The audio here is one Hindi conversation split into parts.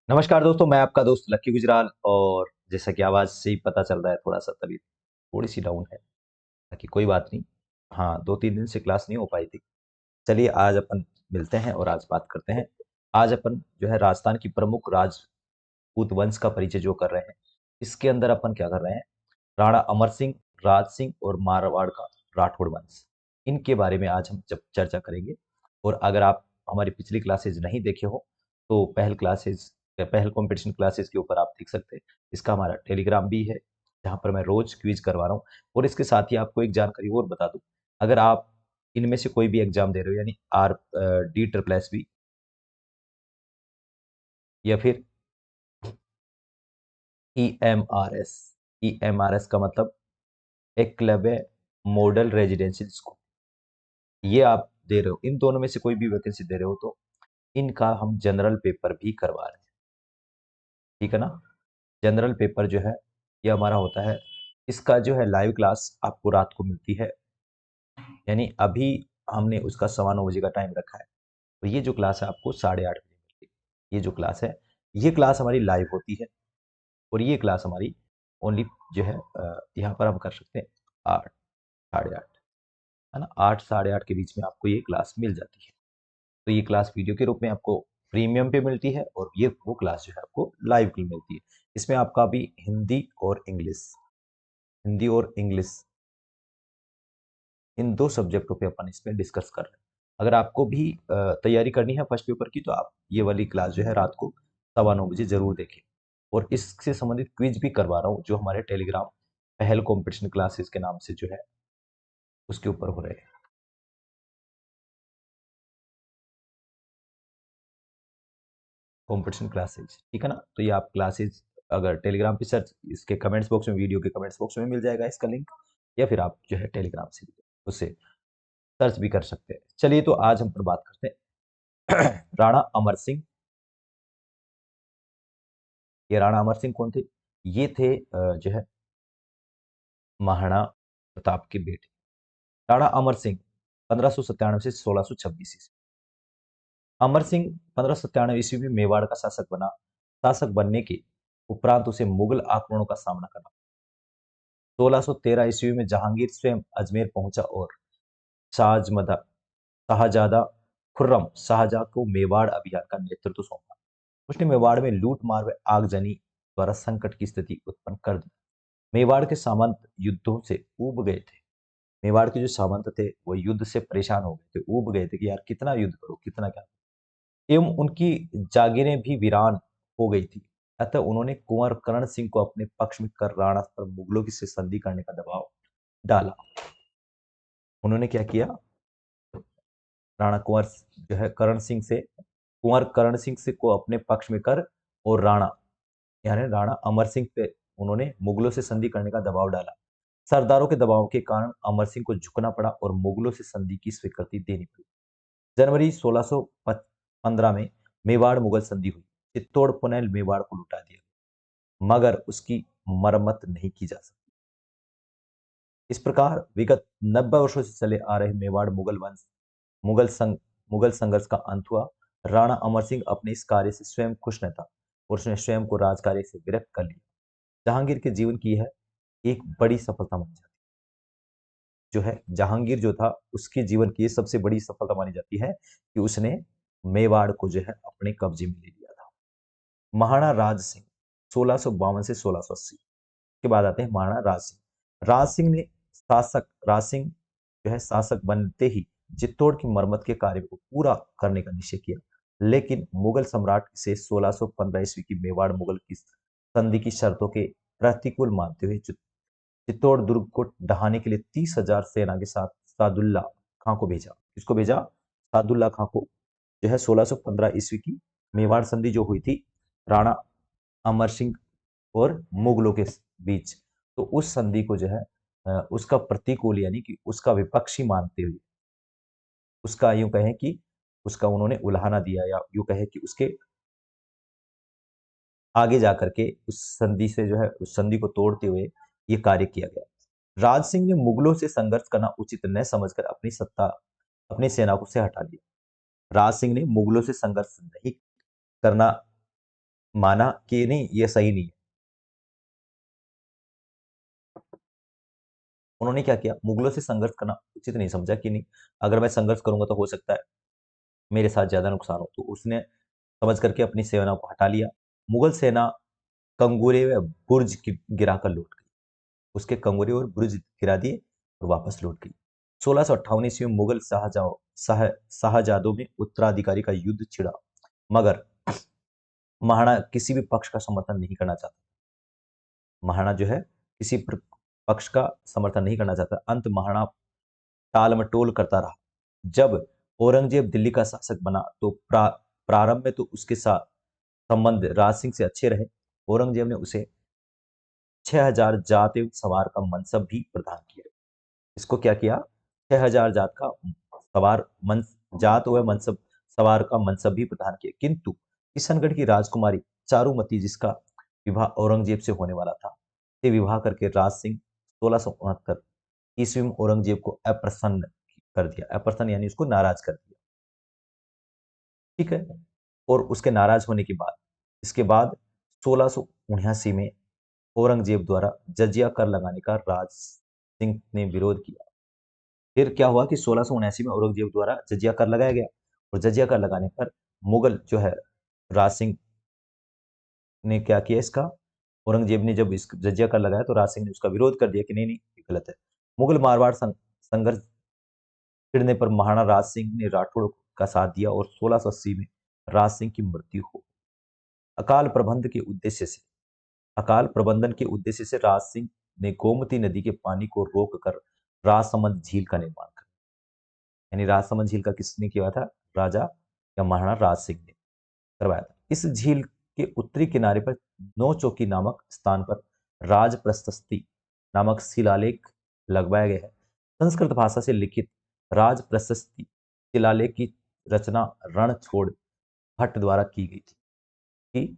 नमस्कार दोस्तों, मैं आपका दोस्त लक्की गुजराल। और जैसा कि आवाज़ से ही पता चल रहा है, थोड़ा-सा तबीयत थोड़ी-सी डाउन है। बाकी कोई बात नहीं। हाँ, 2-3 दिन से क्लास नहीं हो पाई थी। चलिए आज अपन मिलते हैं और आज बात करते हैं। आज अपन जो है राजस्थान की प्रमुख राजपूत वंश का परिचय जो कर रहे हैं। इसके अंदर अपन क्या कर रहे हैं, राणा अमर सिंह, राज सिंह और मारवाड़ का राठौड़ वंश, इनके बारे में आज हम जब चर्चा करेंगे। और अगर आप हमारी पिछली क्लासेज नहीं देखे हो तो पहल कंपटीशन क्लासेस के ऊपर आप देख सकते हैं। इसका हमारा टेलीग्राम भी है जहाँ पर मैं रोज क्विज करवा रहा हूँ। और इसके साथ ही आपको एक जानकारी और बता दूं, अगर आप इनमें से कोई भी एग्जाम दे रहे हो, यानी D SSS या फिर EMRS। EMRS का मतलब एकलव्य मॉडल रेजिडेंशियल स्कूल, ये आप दे रहे हो, इन दोनों में से कोई भी वैकेंसी दे रहे हो तो इनका हम जनरल पेपर भी करवा रहे हैं। ठीक है ना। जनरल पेपर जो है ये हमारा होता है। इसका जो है लाइव क्लास आपको रात को मिलती है, यानी अभी हमने उसका 9:15 बजे का टाइम रखा है। तो ये जो क्लास है आपको 8:30 बजे मिलती है। ये जो क्लास है, ये क्लास हमारी लाइव होती है। और ये क्लास हमारी ओनली जो है यहाँ पर हम कर सकते हैं 8, 8:30, है ना। 8, 8:30 के बीच में आपको ये क्लास मिल जाती है। तो ये क्लास वीडियो के रूप में आपको प्रीमियम पे मिलती है, और ये वो क्लास जो है आपको लाइव की मिलती है। इसमें आपका भी हिंदी और इंग्लिश, इन दो सब्जेक्टों पे अपन इसमें डिस्कस कर रहे हैं। अगर आपको भी तैयारी करनी है फर्स्ट पेपर की, तो आप ये वाली क्लास जो है रात को 9:15 बजे जरूर देखें। और इससे संबंधित क्विज भी करवा रहा हूँ जो हमारे टेलीग्राम पहल कंपटीशन क्लासेस के नाम से जो है उसके ऊपर हो रहे हैं। कंपटीशन क्लासेज, ठीक है ना। तो ये आप क्लासेज अगर टेलीग्राम पे सर्च, इसके कमेंट्स बॉक्स में, वीडियो के कमेंट्स बॉक्स में मिल जाएगा इसका लिंक, या फिर आप जो है टेलीग्राम से भी उससे सर्च भी कर सकते हैं। चलिए तो आज हम पर बात करते हैं राणा अमर सिंह। ये राणा अमर सिंह कौन थे? ये थे जो है महाराणा प्रताप के बेटे। राणा अमर सिंह 1597 से 1626 ईस्वी। अमर सिंह 1597 ईस्वी में मेवाड़ का शासक बना। शासक बनने के उपरांत उसे मुगल आक्रमणों का सामना करना। 1613 ईस्वी में जहांगीर स्वयं अजमेर पहुंचा और शाहजमदा शाहजादा खुर्रम शाहजहां को मेवाड़ अभियान का नेतृत्व सौंपा। उसने मेवाड़ में लूट मार व आगजनी द्वारा संकट की स्थिति उत्पन्न कर दी। मेवाड़ के सामंत युद्धों से ऊब गए थे। मेवाड़ के जो सामंत थे वो युद्ध से परेशान हो गए थे, ऊब गए थे कि यार कितना युद्ध करो, कितना क्या। एवं उनकी जागीरें भी वीरान हो गई थी। अतः उन्होंने कुंवर करण सिंह को अपने पक्ष में कर राणा पर मुगलों की से संधि करने का दबाव डाला। उन्होंने क्या किया, राणा कुंवर जो है करण सिंह से, कुंवर करण सिंह से को अपने पक्ष में कर, और राणा यानी राणा अमर सिंह पे उन्होंने मुगलों से संधि करने का दबाव डाला। सरदारों के दबाव के कारण अमर सिंह को झुकना पड़ा और मुगलों से संधि की स्वीकृति देनी पड़ी। जनवरी 1615 में मेवाड़ मुगल संधि हुई। चित्तौड़ पुनः मेवाड़ को लुटा दिया, मगर उसकी मरम्मत नहीं की जा सकती। इस प्रकार विगत 90 वर्षों से चले आ रहे मेवाड़ मुगल संग मुगल संघर्ष का अंत हुआ। राणा अमर सिंह अपने इस कार्य से स्वयं खुश न था और उसने स्वयं को राजकार्य से विरक्त कर लिया। जहांगीर के जीवन की यह एक बड़ी सफलता मानी जाती है। जो है जहांगीर जो था, उसके जीवन की ये सबसे बड़ी सफलता मानी जाती है कि उसने मेवाड़ को जो है अपने कब्जे में ले लिया था। महाराणा राज सिंह 1652 से 1680 के बाद आते हैं महाराणा राज सिंह। राज सिंह जो है शासक बनते ही चित्तौड़ की मरम्मत के कार्य को पूरा करने का निश्चय किया। लेकिन मुगल सम्राट से 1615 ईस्वी की मेवाड़ मुगल की संधि की शर्तों के प्रतिकूल मानते हुए चित्तौड़ दुर्ग को ढहाने के लिए 30,000 सेना के साथ सादुल्ला खां को भेजा। किसको भेजा? सादुल्ला खां को। जो है 1615 ईस्वी की मेवाड़ संधि जो हुई थी राणा अमर सिंह और मुगलों के बीच, तो उस संधि को जो है उसका प्रतिकूल यानी कि उसका विपक्षी मानते हुए, उसका यूं कहें कि उसका उन्होंने उल्हाना दिया, या यूं कहें कि उसके आगे जाकर के उस संधि से जो है उस संधि को तोड़ते हुए ये कार्य किया गया। राज सिंह ने मुगलों से संघर्ष करना उचित न समझकर अपनी सेना को से हटा लिया। राज सिंह ने मुगलों से संघर्ष नहीं करना माना कि नहीं ये सही नहीं है। उन्होंने क्या किया, मुगलों से संघर्ष करना उचित नहीं समझा कि नहीं, अगर मैं संघर्ष करूंगा तो हो सकता है मेरे साथ ज्यादा नुकसान हो, तो उसने समझ करके अपनी सेना को हटा लिया। मुगल सेना कंगूरे व बुर्ज गिराकर लौट गई। उसके कंगूरे और बुर्ज गिरा दिए और वापस लौट गई। 1658 ईस्वी में मुगल शाहजादों में उत्तराधिकारी का युद्ध छिड़ा, मगर महाराणा किसी भी पक्ष का समर्थन नहीं करना चाहता। महाराणा जो है किसी पक्ष का समर्थन नहीं करना चाहता। अंत महाराणा टाल मटोल करता रहा। जब औरंगजेब दिल्ली का शासक बना तो प्रारंभ में तो उसके साथ संबंध राज सिंह से अच्छे रहे। औरंगजेब ने उसे 6,000 जात एवं सवार का मनसब भी प्रदान किया। इसको क्या किया, 6,000 जात का सवार मन जात व मनसब सवार का मनसब भी प्रदान किया। किंतु किशनगढ़ की राजकुमारी चारुमती, जिसका विवाह औरंगजेब से होने वाला था, से विवाह करके राज सिंह 1669 ईस्वी में औरंगजेब को अप्रसन्न कर दिया। अप्रसन्न यानी उसको नाराज कर दिया। ठीक है। और उसके नाराज होने के बाद, इसके बाद 1679 में औरंगजेब द्वारा जजिया कर लगाने का राज सिंह ने विरोध किया। फिर क्या हुआ कि 1679 में औरंगजेब द्वारा जजिया कर लगाया गया, और जजिया कर लगाने पर मुगल जो है राज सिंह ने क्या किया, इसका औरंगजेब ने जब इस जजिया कर लगाया तो राज सिंह ने उसका विरोध कर दिया कि नहीं नहीं ये गलत है। मुगल मारवाड़ संघर्ष छिड़ने पर महाराणा राज सिंह ने राठौड़ का साथ दिया और 1680 में राज सिंह की मृत्यु हो। अकाल प्रबंध के उद्देश्य से अकाल प्रबंधन के उद्देश्य से राज सिंह ने गोमती नदी के पानी को रोककर राजसमंद झील का निर्माण किया। यानी राजसमंद झील का किसने किया था, राजा या महाराणा राज सिंह ने करवाया था। इस झील के उत्तरी किनारे पर नौ चौकी नामक स्थान पर राज प्रशस्ति नामक शिलालेख लगवाया गया है। संस्कृत भाषा से लिखित राज प्रशस्ति शिलालेख की रचना रणछोड़ भट्ट द्वारा की गई थी। कि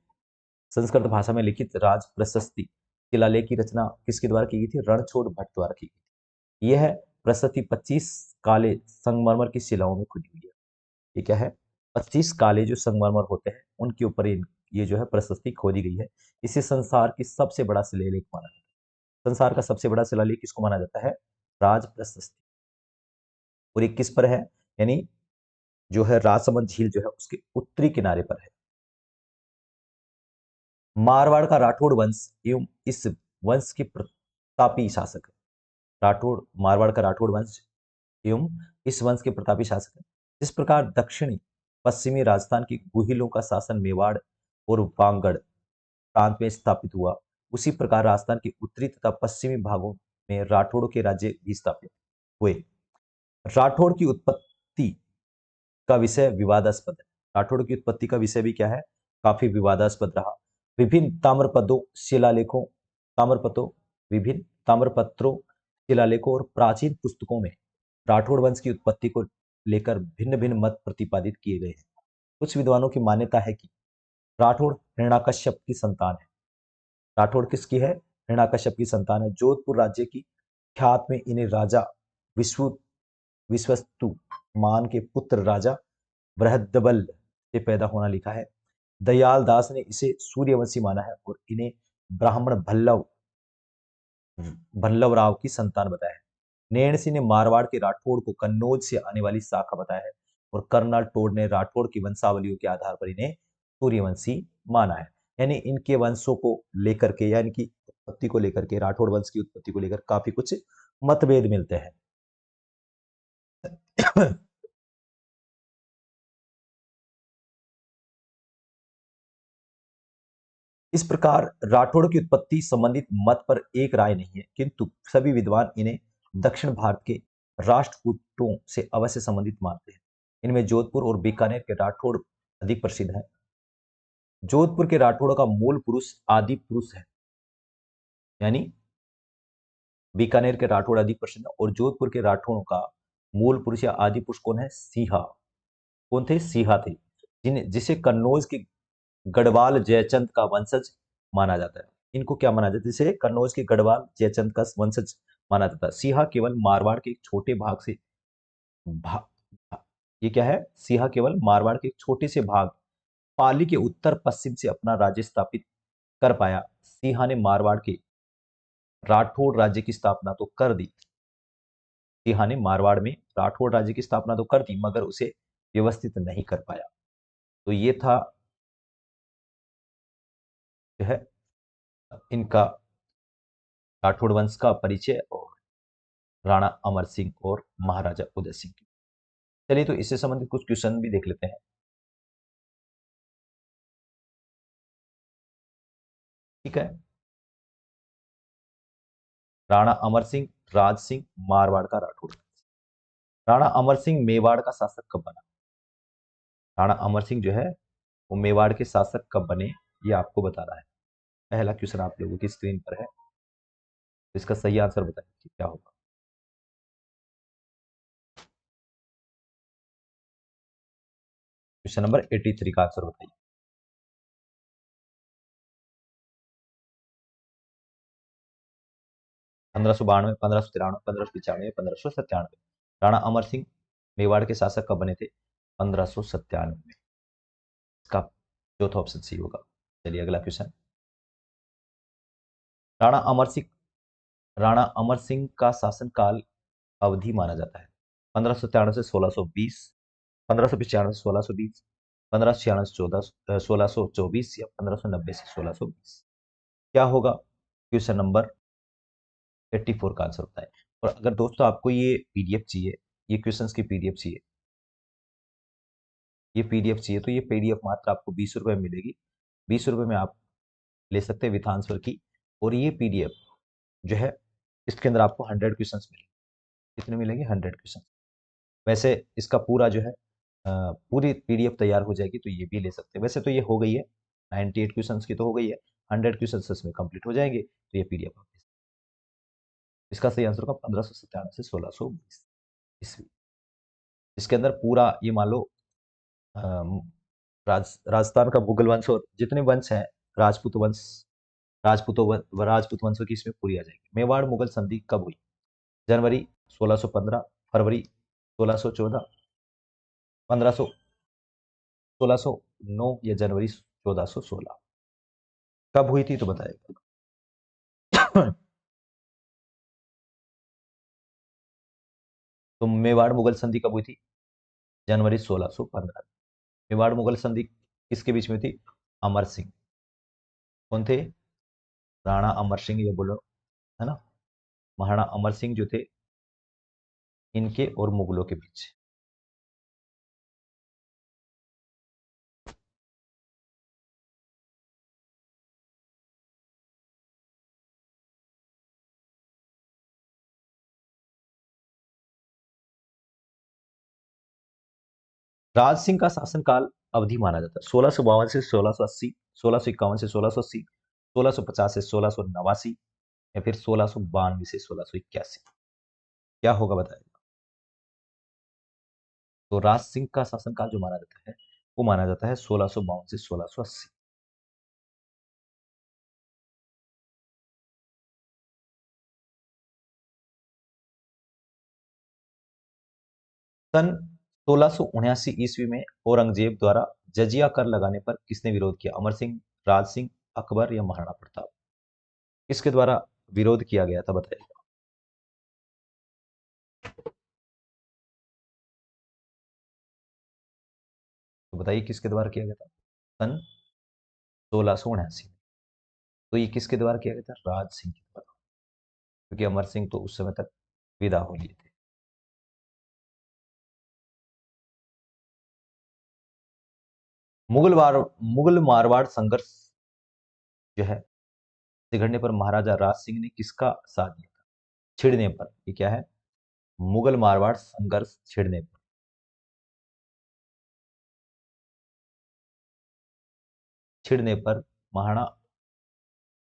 संस्कृत भाषा में लिखित राज प्रशस्ति शिलालेख की रचना किसके द्वारा की गई थी, रणछोड़ भट्ट द्वारा की गई थी। यह प्रशस्ति 25 काले संगमरमर की शिलाओं में खुदी हुई है। ये क्या है, 25 काले जो संगमरमर होते हैं उनके ऊपर ये जो है प्रशस्ति खोदी गई है। इसे संसार की सबसे बड़ा शिलालेख माना जाता है। संसार का सबसे बड़ा शिलालेख किसको माना जाता है, राज प्रशस्ति। और ये किस पर है, यानी जो है राजसमंद झील जो है उसके उत्तरी किनारे पर है। मारवाड़ का राठौड़ वंश एवं इस वंश के प्रतापी शासक है। राठौड़, मारवाड़ का राठौड़ वंश एवं इस वंश के प्रतापी शासक है। जिस प्रकार दक्षिणी पश्चिमी राजस्थान की गुहिलों का शासन मेवाड़ और वांगड़ प्रांत में स्थापित हुआ, उसी प्रकार राजस्थान के उत्तरी तथा पश्चिमी भागों में राठौड़ों के राज्य भी स्थापित हुए। राठौड़ की उत्पत्ति का विषय विवादास्पद है। राठौड़ की उत्पत्ति का विषय भी क्या है, काफी विवादास्पद रहा। विभिन्न ताम्रपदों शिलालेखों ताम्रपत्रों विभिन्न ताम्रपत्रों शिलालेखों और प्राचीन पुस्तकों में राठौड़ वंश की उत्पत्ति को लेकर भिन्न भिन्न मत प्रतिपादित किए गए हैं। कुछ विद्वानों की मान्यता है कि राठौड़ हिरण्याकश्यप की संतान है। राठौड़ किसकी है, हिरण्याकश्यप की संतान है। जोधपुर राज्य की ख्यात में इन्हें राजा विश्व विश्वस्तु मान के पुत्र राजा बृहद्बल से पैदा होना लिखा है। दयाल दास ने इसे सूर्यवंशी माना है और इन्हें ब्राह्मण भल्लव राव की संतान बताया है। नैण सिंह ने मारवाड़ के राठौड़ को कन्नौज से आने वाली शाखा बताया है और कर्नल टोड ने राठौड़ की वंशावलियों के आधार पर इन्हें सूर्यवंशी माना है। यानी इनके वंशों को लेकर के या इनकी उत्पत्ति को लेकर के, राठौड़ वंश की उत्पत्ति को लेकर काफी कुछ मतभेद मिलते हैं। इस प्रकार राठौड़ की उत्पत्ति संबंधित मत पर एक राय नहीं है, किंतु सभी विद्वान इन्हें दक्षिण भारत के राष्ट्रकूटों से अवश्य संबंधित मानते हैं। इनमें जोधपुर और बीकानेर के राठौड़ अधिक प्रसिद्ध है। जोधपुर के राठौड़ का मूल पुरुष आदि पुरुष है, यानी बीकानेर के राठौड़ अधिक प्रसिद्ध है, और जोधपुर के राठौड़ों का मूल पुरुष या आदि पुरुष कौन है, सिंहा। कौन थे, सिंहा थे, जिसे कन्नौज के गढ़वाल जयचंद का वंशज माना जाता है। इनको क्या माना जाता है, जिसे कन्नौज के गढ़वाल जयचंद का वंशज माना जाता है। सिंहा केवल मारवाड़ के एक छोटे भाग से ये क्या है, सिंहा केवल मारवाड़ के एक छोटे से भाग पाली के उत्तर पश्चिम से अपना राज्य स्थापित कर पाया। सिंहा ने मारवाड़ के राठौड़ राज्य की स्थापना तो कर दी। सिंहा ने मारवाड़ में राठौड़ राज्य की स्थापना तो कर दी, मगर उसे व्यवस्थित नहीं कर पाया। तो ये था जो है इनका राठौड़ वंश का परिचय और राणा अमर सिंह और महाराजा उदय सिंह की। चलिए तो इससे संबंधित कुछ क्वेश्चन भी देख लेते हैं। ठीक है, राणा अमर सिंह, राज सिंह, मारवाड़ का राठौड़। राणा अमर सिंह मेवाड़ का शासक कब बना? राणा अमर सिंह जो है वो मेवाड़ के शासक कब बने, ये आपको बताना है। पहला क्वेश्चन आप लोगों की स्क्रीन पर है, इसका सही आंसर बताइए कि क्या होगा। क्वेश्चन नंबर 83 का आंसर बताइए। 1592, 1593, 1595, 1597। राणा अमर सिंह मेवाड़ के शासक कब बने थे? 1597 में। इसका चौथा ऑप्शन सही होगा। चलिए अगला क्वेश्चन। राणा अमर सिंह राणा अमर सिंह का शासनकाल अवधि माना जाता है 1597 से 1620, 1595 से 1620, 1596 से 1624 या 1590 से 1620। क्या होगा? क्वेश्चन नंबर 84 का आंसर होता है। और अगर दोस्तों आपको ये पीडीएफ चाहिए, ये क्वेश्चंस की पीडीएफ चाहिए, ये पीडीएफ चाहिए, तो ये पीडीएफ मात्र आपको 20 रुपए में मिलेगी। 20 रुपए में आप ले सकते हैं विथ आंसर की। और ये पीडीएफ जो है इसके अंदर आपको 100 क्वेश्चन मिलेंगे। कितने मिलेंगे? 100 क्वेश्चन। वैसे इसका पूरा जो है पूरी पीडीएफ तैयार हो जाएगी तो ये भी ले सकते हैं। वैसे तो ये हो गई है, 98 क्वेश्चंस की तो हो गई है, 100 क्वेश्चन इसमें कंप्लीट हो जाएंगे तो ये पीडीएफ आप ले सकते हैं। इसका सही आंसर होगा 1597 से 1620 ईस्वी। इसके अंदर पूरा ये मान लो राजस्थान का मुगल वंश और जितने वंश हैं, राजपूत वंश, राजपूत वंशों की इसमें पूरी आ जाएगी। मेवाड़ मुगल संधि कब हुई? जनवरी 1615, फरवरी 1614, 1500 1609 या जनवरी 1416। कब हुई थी तो बताएगा। तो मेवाड़ मुगल संधि कब हुई थी? जनवरी 1615। मेवाड़ मुगल संधि किसके बीच में थी? अमर सिंह। कौन थे? राणा अमर सिंह, ये बोलो है ना, महाराणा अमर सिंह जो थे इनके और मुगलों के बीच। राज सिंह का शासनकाल अवधि माना जाता है 1652 से 1680, 1651 से 1680, 1650 से 1689 या फिर 1692 से 1681। क्या होगा बताइए। तो राज सिंह का शासनकाल जो माना जाता है वो माना जाता है 1652 से 1680। सन 1679 ईस्वी में औरंगजेब द्वारा जजिया कर लगाने पर किसने विरोध किया? अमर सिंह, राज सिंह, अकबर या महाराणा प्रताप? किसके द्वारा विरोध किया गया था बताइए। तो बताइए किसके द्वारा किया गया था सन 1679। तो ये किसके द्वारा किया गया था? राज सिंह के द्वारा, क्योंकि अमर सिंह तो उस समय तक विदा हो लिए थे। मुगल मारवाड़ संघर्ष जो है सिगड़ने पर महाराजा राज सिंह ने किसका साथ दिया था? छिड़ने पर, ये क्या है? मुगल मारवाड़ संघर्ष छिड़ने पर महाराणा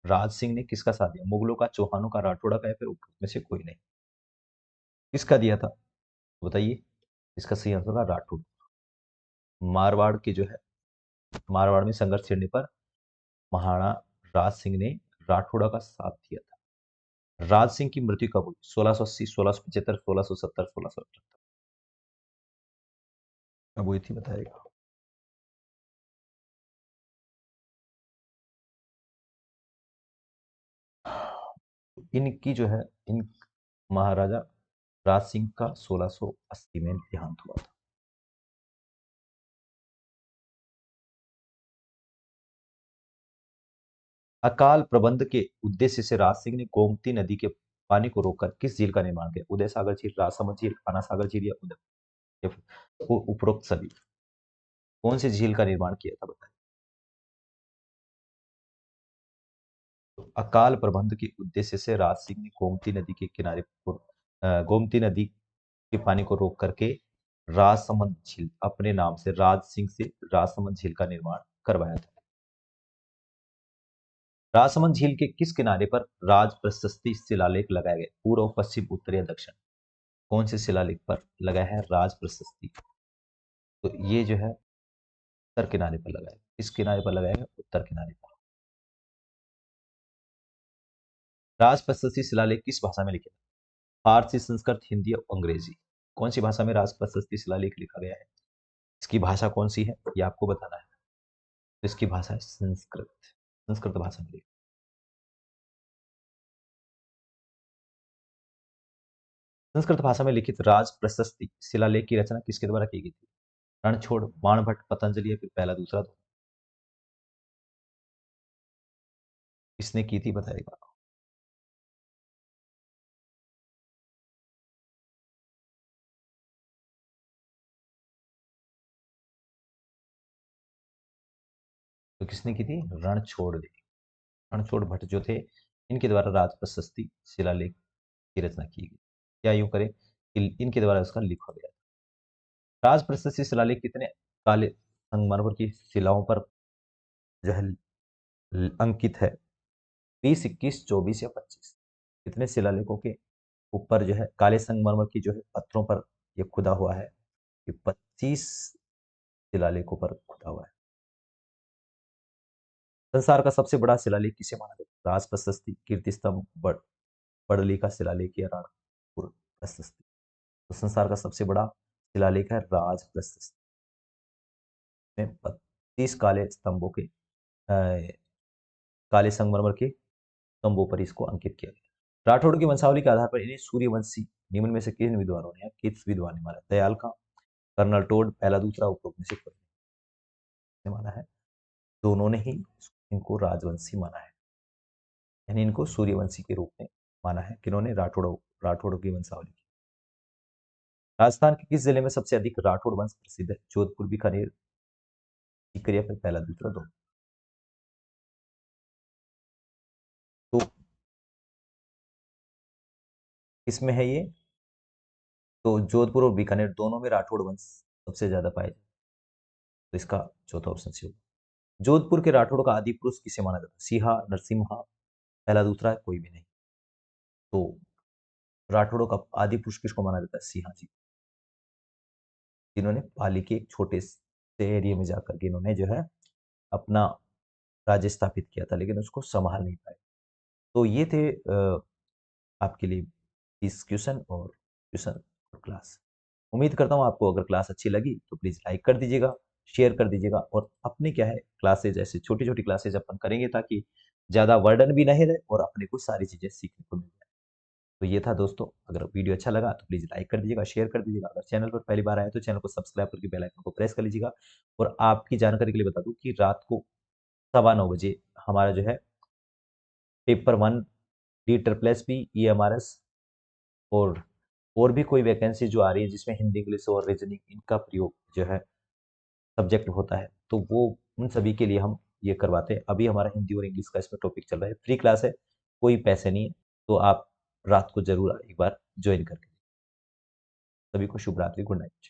राज सिंह ने किसका साथ दिया? मुगलों का, चौहानों का, राठौड़ा का या फिर उपरोक्त में से कोई नहीं? किसका दिया था तो बताइए। इसका सही आंसर होगा राठौड़। मारवाड़ की जो है मारवाड़ में संघर्ष छिड़ने पर महाराणा राज सिंह ने राठौड़ा का साथ दिया था। राज सिंह की मृत्यु कब हुई? 1680, 1675, 1670, 1678। कब हुई थी बताइएगा। इनकी जो है इन महाराजा राज सिंह का 1680 में देहांत हुआ था। अकाल प्रबंध के उद्देश्य से राज सिंह ने गोमती नदी के पानी को रोककर किस झील का निर्माण किया? उदय सागर झील, राजसमंद झील, आना सागर झील या उदय या फिर उपरोक्त सभी? कौन सी झील का निर्माण किया था बताइए? तो अकाल प्रबंध के उद्देश्य से राज सिंह ने गोमती नदी के किनारे पर गोमती नदी के पानी को रोक करके राजसमंद झील अपने नाम से राज सिंह से राजसमंद झील का निर्माण करवाया था। राजसमंद झील के किस किनारे पर राज प्रशस्ति शिलालेख लगाए गए? पूर्व, पश्चिम, उत्तर या दक्षिण? कौन से शिलालेख पर लगा है राज प्रशस्ति? तो ये जो है उत्तर किनारे पर लगा है। किस किनारे पर लगाया है? उत्तर किनारे पर। राज प्रशस्ति शिलालेख किस भाषा में लिखे? फारसी, संस्कृत, हिंदी और अंग्रेजी? कौन सी भाषा में राज प्रशस्ति शिलालेख लिखा गया है? इसकी भाषा कौन सी है ये आपको बताना है। तो इसकी भाषा है संस्कृत। संस्कृत भाषा में लिखा। संस्कृत भाषा में लिखित राज प्रशस्ति शिलालेख की रचना किसके द्वारा की गई थी? रणछोड़, बाणभट्ट, पतंजलि या फिर पहला दूसरा? किसने की थी बताएगा? तो किसने की थी? रणछोड़ ने। रणछोड़ भट्ट जो थे इनके द्वारा राज प्रशस्ति शिलालेख की रचना की गई। क्या यूं करें कि इनके द्वारा उसका लिखा गया। राज प्रशस्ति शिलालेख कितने काले संगमरमर की शिलाओं पर जो है अंकित है? 20, 21, 24 या 25? कितने शिलालेखों के ऊपर जो है काले संगमरमर की जो है पत्थरों पर ये खुदा हुआ है? ये 25 शिलालेखों पर खुदा हुआ है। संसार का सबसे बड़ा शिलालेख किसे माना जाता है? राज प्रशस्ति, कीर्ति स्तंभ, बड़ली का शिलालेख या राणपुर प्रशस्ति? तो संसार का सबसे बड़ा शिलालेख है राज प्रशस्ति में 25 काले स्तंभों के काले संगमरमर के स्तंभों पर इसको अंकित किया गया। राठौड़ की वंशावली के आधार पर इन्हें सूर्यवंशी निम्न में से किन विद्वानों ने या किस विद्वान ने माना? दयाल खां, कर्नल टोड, पहला दूसरा, उपरोक्त में से कोई ने माना है? दोनों ने ही इनको राजवंशी माना है, यानी इनको सूर्यवंशी के रूप में माना है। किन्होंने? राठौड़ों की वंशावली की। राजस्थान के किस जिले में सबसे अधिक राठौड़ वंश प्रसिद्ध है? जोधपुर, बीकानेर, सीकर या फिर पहला दूसरा? दो? तो किसमें है ये? तो जोधपुर और बीकानेर दोनों में राठौड़ वंश सबसे ज्यादा पाए जाते। तो इसका चौथा ऑप्शन सही होगा। जोधपुर के राठौड़ का आदि पुरुष किसे माना जाता है? सिहा, नरसिम्हा, पहला दूसरा, कोई भी नहीं? तो राठौड़ों का आदि पुरुष किसको माना जाता है? सिंहा जी, जिन्होंने पाली के एक छोटे से एरिया में जाकर के इन्होंने जो है अपना राज्य स्थापित किया था, लेकिन उसको संभाल नहीं पाए। तो ये थे आपके लिए 20 क्वेश्चन और ट्यूशन और क्लास। उम्मीद करता हूँ आपको अगर क्लास अच्छी लगी तो प्लीज लाइक कर दीजिएगा, शेयर कर दीजिएगा, और अपने क्या है क्लासेज ऐसे छोटी छोटी क्लासेज अपन करेंगे ताकि ज्यादा वर्डन भी नहीं रहे और अपने को सारी चीजें सीखने को मिल जाए। तो ये था दोस्तों, अगर वीडियो अच्छा लगा तो प्लीज लाइक कर दीजिएगा, शेयर कर दीजिएगा। अगर चैनल पर पहली बार आए तो चैनल को सब्सक्राइब करके बेल आइकन को प्रेस कर लीजिएगा। और आपकी जानकारी के लिए बता दूं कि रात को 9:15 बजे हमारा जो है पेपर 1 DSSS EMRS और भी कोई वैकेंसी जो आ रही है जिसमें हिंदी, इंग्लिश और रीजनिंग इनका प्रयोग जो है सब्जेक्ट होता है, तो वो उन सभी के लिए हम ये करवाते हैं। अभी हमारा हिंदी और इंग्लिश का इसमें टॉपिक चल रहा है, फ्री क्लास है, कोई पैसे नहीं है। तो आप रात को जरूर एक बार ज्वाइन करके। सभी को शुभ रात्रि, गुड नाइट।